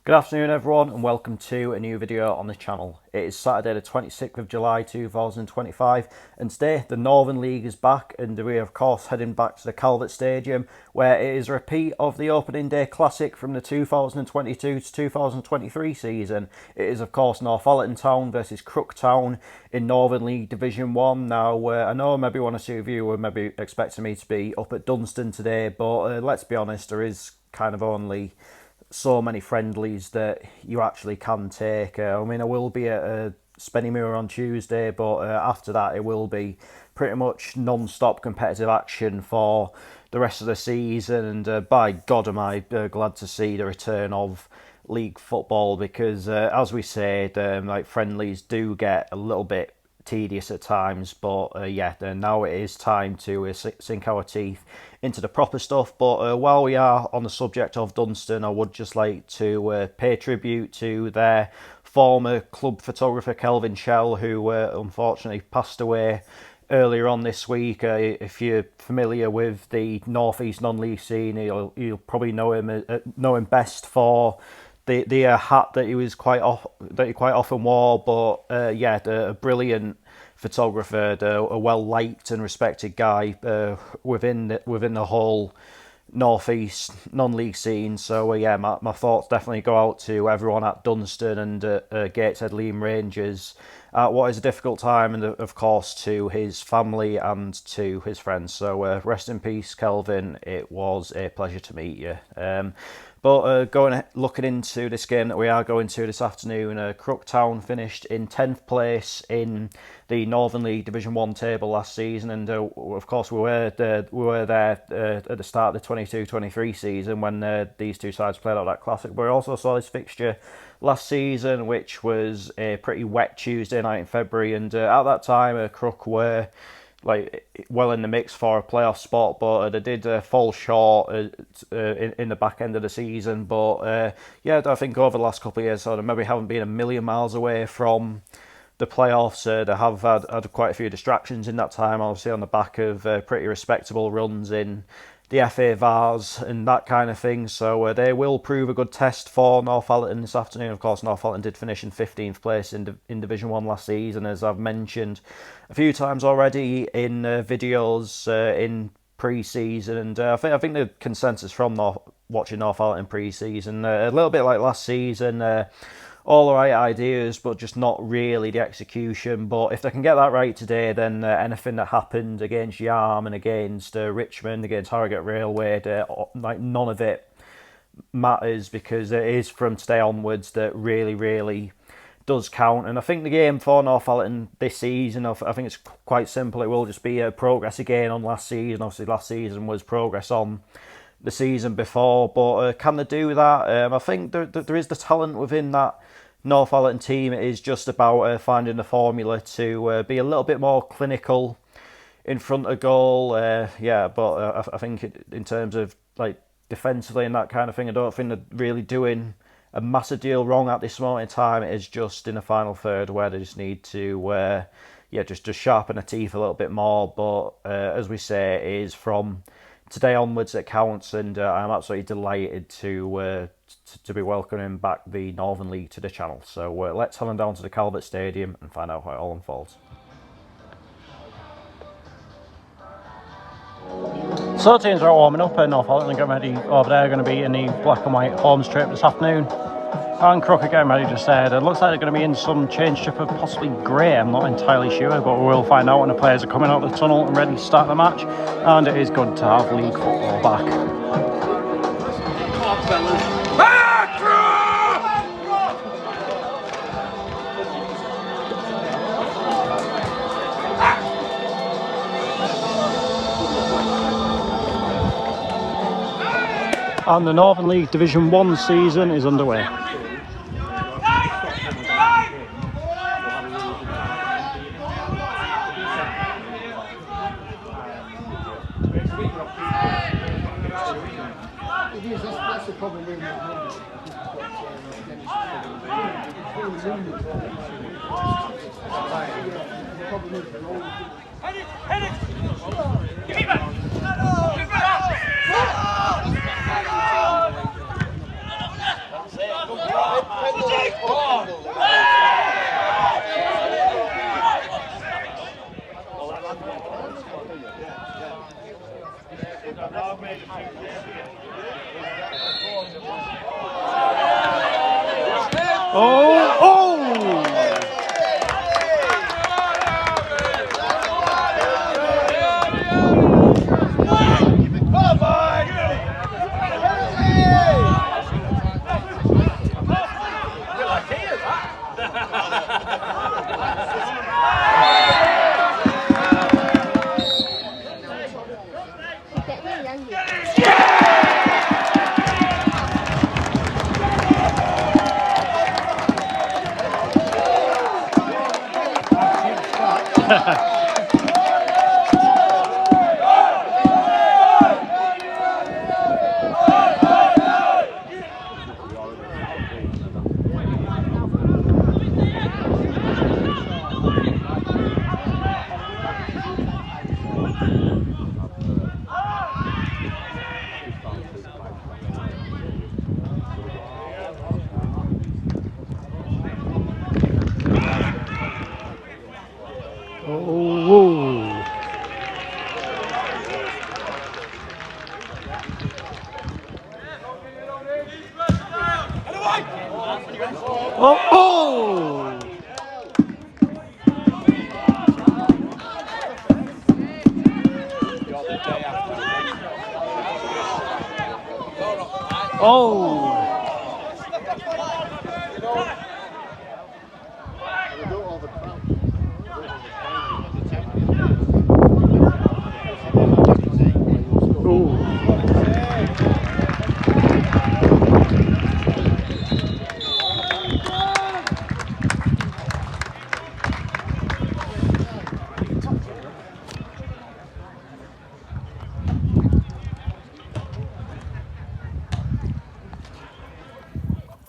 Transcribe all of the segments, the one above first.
Good afternoon everyone and welcome to a new video on the channel. It is Saturday the 26th of July 2025 and today the Northern League is back and we are of course heading back to the Calvert Stadium where it is a repeat of the opening day classic from the 2022 to 2023 season. It is of course Northallerton Town versus Crook Town in Northern League Division 1. Now I know maybe one or two of you were maybe expecting me to be up at Dunstan today, but let's be honest, there is kind of only so many friendlies that you actually can take. I mean, I will be at Spennymoor on Tuesday, but after that it will be pretty much non-stop competitive action for the rest of the season. And by God am I glad to see the return of league football, because as we said, like friendlies do get a little bit tedious at times, but now it is time to sink our teeth into the proper stuff. But while we are on the subject of Dunstan, I would just like to pay tribute to their former club photographer Kelvin Shell, who unfortunately passed away earlier on this week. If you're familiar with the North East non-league scene, you'll probably know him best for the hat that he quite often wore. But a brilliant photographer, a well liked and respected guy within the whole North East non-league scene. So my thoughts definitely go out to everyone at Dunstan and Gateshead Liam Rangers at what is a difficult time, and of course to his family and to his friends. So rest in peace, Kelvin. It was a pleasure to meet you. But looking into this game that we are going to this afternoon, Crook Town finished in 10th place in the Northern League Division 1 table last season, and of course we were there at the start of the 22-23 season when these two sides played out that classic. But we also saw this fixture last season, which was a pretty wet Tuesday night in February, and at that time Crook were well in the mix for a playoff spot, but they did fall short in the back end of the season. But I think over the last couple of years, so they maybe haven't been a million miles away from the playoffs. They have had quite a few distractions in that time, obviously on the back of pretty respectable runs in the FA Vars and that kind of thing. So they will prove a good test for Northallerton this afternoon. Of course, Northallerton did finish in 15th place in Division 1 last season, as I've mentioned a few times already in videos in pre-season. And I think the consensus from watching Northallerton pre-season, a little bit like last season, all the right ideas, but just not really the execution. But if they can get that right today, then anything that happened against Yarm and against Richmond, against Harrogate Railway, none of it matters, because it is from today onwards that really, really does count. And I think the game for Northallerton this season, I think it's quite simple. It will just be a progress again on last season. Obviously, last season was progress on the season before, but can they do that? I think there is the talent within that Northallerton team. It is just about finding the formula to be a little bit more clinical in front of goal. But I think in terms of defensively and that kind of thing, I don't think they're really doing a massive deal wrong at this moment in time. It is just in the final third where they just need to just sharpen their teeth a little bit more. But as we say, it is from today onwards it counts, and I'm absolutely delighted to be welcoming back the Northern League to the channel. So let's head on down to the Calvert Stadium and find out how it all unfolds. So teams are warming up at Northallerton and getting ready over there. Going to be in the black and white home strip this afternoon. And Crook are getting ready just there. It looks like they're going to be in some change strip of possibly grey. I'm not entirely sure, but we will find out when the players are coming out of the tunnel and ready to start the match. And it is good to have league football back. And the Northern League Division 1 season is underway.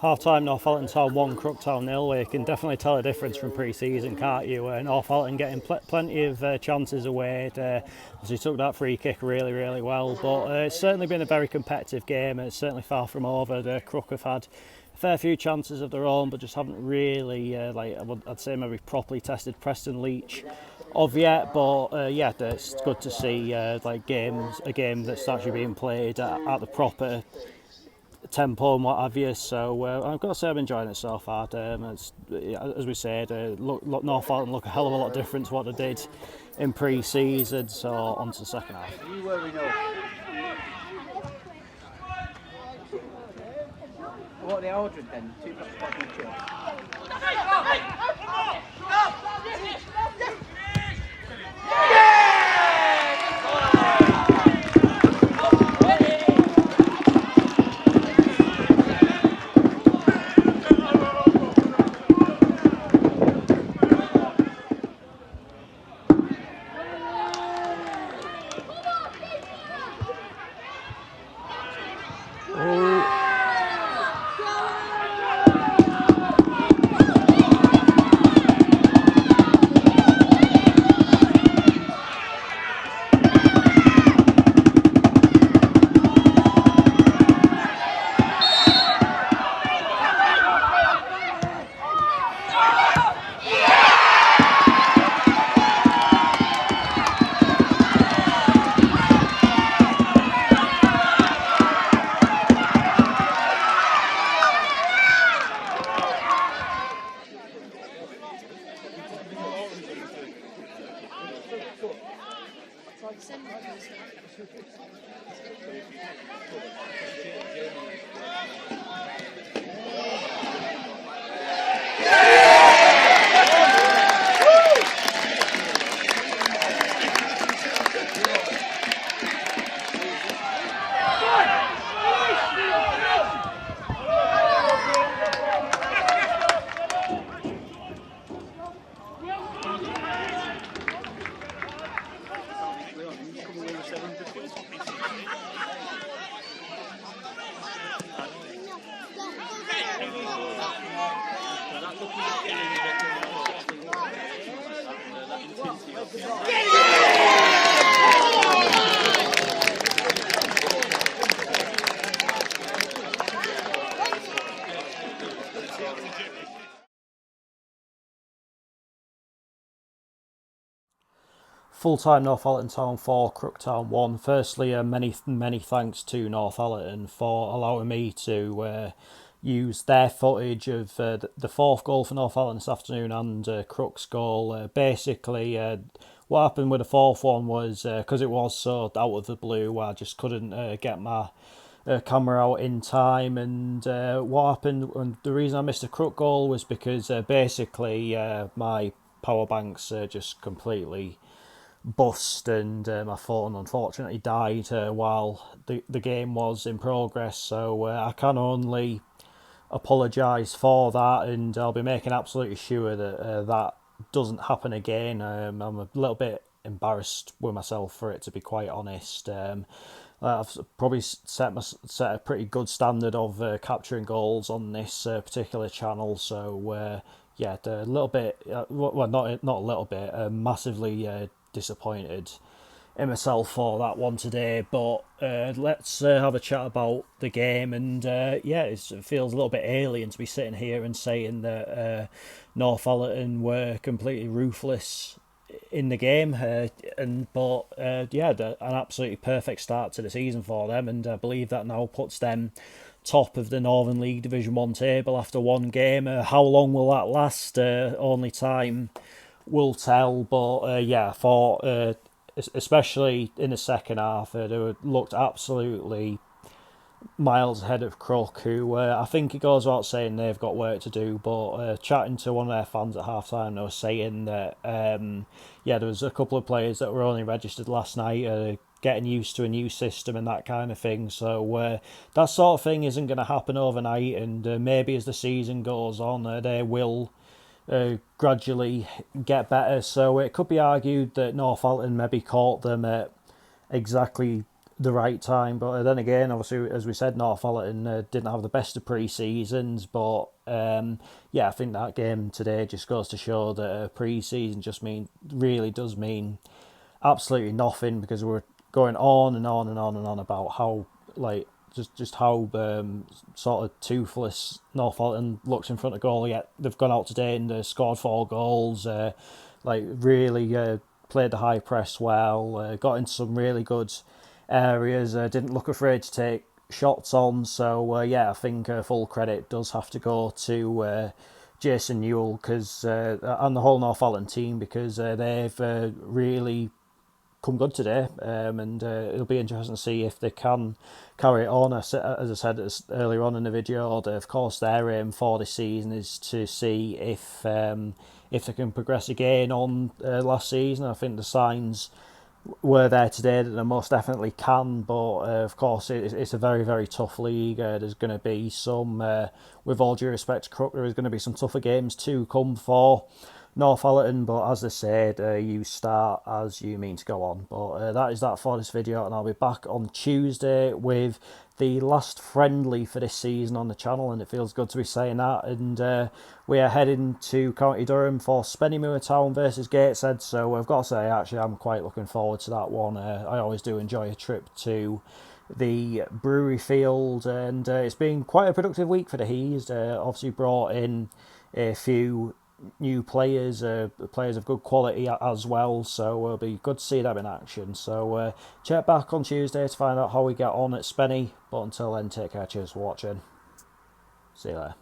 Half-time, Northallerton Town 1, Crook Town 0. You can definitely tell a difference from pre-season, can't you? Northallerton getting plenty of chances away. He took that free kick really well, but it's certainly been a very competitive game, and it's certainly far from over. Crook have had a fair few chances of their own, but just haven't really, I'd say maybe properly tested Preston Leach of yet. But yeah, it's good to see a game that's actually being played at the proper tempo and what have you. So I've got to say I'm enjoying it so far. As we said, Northallerton look a hell of a lot different to what they did in pre-season. So on to the second half. You were enough. What are they ordered then? 2 pots of chips. full-time Northallerton Town 4, Crook Town 1. Firstly, many thanks to Northallerton for allowing me to use their footage of the fourth goal for Northallerton this afternoon and Crook's goal. Basically, what happened with the fourth one was, because it was so out of the blue, I just couldn't get my camera out in time, and what happened, and the reason I missed the Crook goal was because basically my power banks just completely bust, and my phone unfortunately died while the game was in progress, so I can only apologise for that, and I'll be making absolutely sure that that doesn't happen again. I'm a little bit embarrassed with myself for it, to be quite honest. I've probably set a pretty good standard of capturing goals on this particular channel, so yeah, a little bit, well, not a little bit, massively disappointed in myself for that one today. But let's have a chat about the game, and yeah, it feels a little bit alien to be sitting here and saying that Northallerton were completely ruthless in the game, but yeah, an absolutely perfect start to the season for them, and I believe that now puts them top of the Northern League Division 1 table after one game. How long will that last? Only time will tell, but yeah, I thought especially in the second half, they looked absolutely miles ahead of Crook, who I think it goes without saying they've got work to do, but chatting to one of their fans at half time, they were saying that yeah, there was a couple of players that were only registered last night, getting used to a new system and that kind of thing, so that sort of thing isn't going to happen overnight, and maybe as the season goes on they will gradually get better. So it could be argued that Northallerton maybe caught them at exactly the right time, but then again, obviously, as we said, Northallerton didn't have the best of pre-seasons, but yeah, I think that game today just goes to show that pre-season really does mean absolutely nothing, because we're going on and on and on and on about how just how sort of toothless Northallerton looks in front of goal. Yet they've gone out today and scored 4 goals, really played the high press well, got into some really good areas, didn't look afraid to take shots on. So yeah, I think full credit does have to go to Jason Newell and the whole Northallerton team, because they've really come good today, and it'll be interesting to see if they can carry it on. As I said earlier on in the video, of course their aim for this season is to see if they can progress again on last season. I think the signs were there today that they most definitely can, but of course it's a very, very tough league. There's going to be some, with all due respect to Crook, there is going to be some tougher games to come for Northallerton, but as I said, you start as you mean to go on. But that is that for this video, and I'll be back on Tuesday with the last friendly for this season on the channel, and it feels good to be saying that. And we are heading to County Durham for Spennymoor Town versus Gateshead, so I've got to say, actually, I'm quite looking forward to that one. I always do enjoy a trip to the brewery field, and it's been quite a productive week for the Hees. Obviously brought in a few new players, players of good quality as well, so it'll be good to see them in action. So check back on Tuesday to find out how we get on at Spenny, but until then, take care, cheers for watching, see you later.